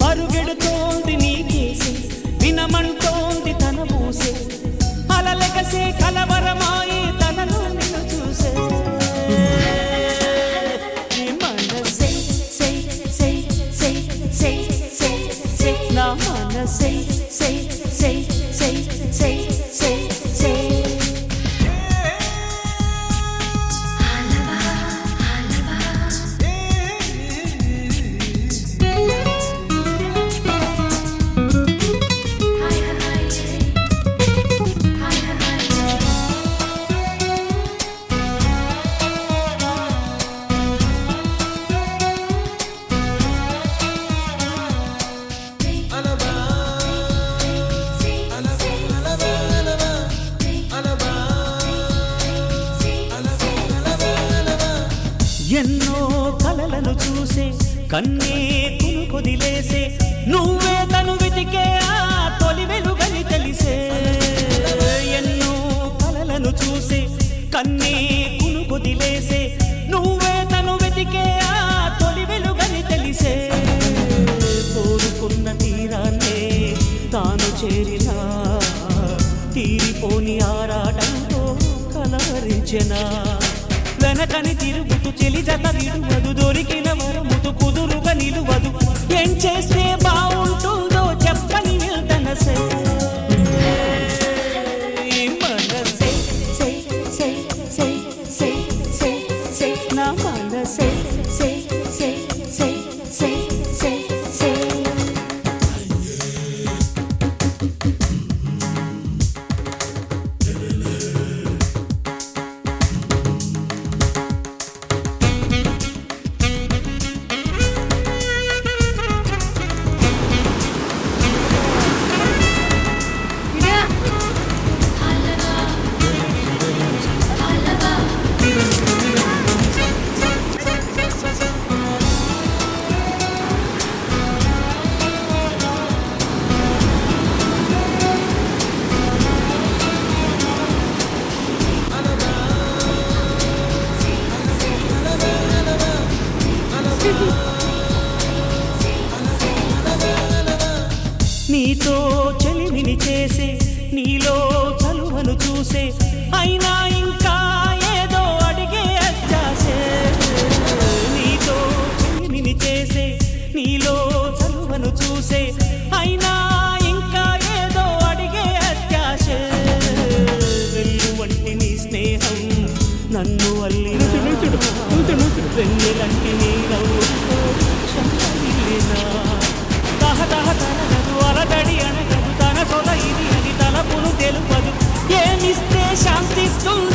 పరుగెడుతోంది నీకేసి వినమంటోంది తన మూసే అలలెగసే కలవరమాయి తనలో నిన్ను చూసే మనసే నా మనసే ఎన్నో కలలను చూసే కన్నే కొదిలేసే నువ్వే తను వెతికే ఆ తొలి వెలుగని తెలిసే ఎన్నో కలలను చూసే కన్నే కొదిలేసే నువ్వే తను వెతికే ఆ తొలి వెలుగని తెలిసే కోరుకున్న తీరాన్నే తాను చేరినా తీరిపోని ఆరాటంతో కలవరించెనా వెనకని తిరుగుతూ చెలి జత విడువదు దొరికిన వరముతు కుదురుగా నిలువదు ఏం చేస్తే బాగుంటుందో చెప్పని వెళ్తనసే మనసే నా మనసే నీతో చెలిమిని చేసే నీలో చలువను చూసే అయినా ఇంకా ఏదో అడిగే అత్యాసే నీతో చెలిమిని చేసే నీలో చలువను చూసే అయినా ఇంకా ఏదో అడిగే అత్యాసే వెళ్ళు వంటి నీ స్నేహం నన్ను అల్లి వెన్నెలంటి నీ నవ్వుతో క్షమించినా అలదడి అనగదు తన సొల ఇది అని తలపును తెలుపదు ఏమిస్తే శాంతిస్తుంది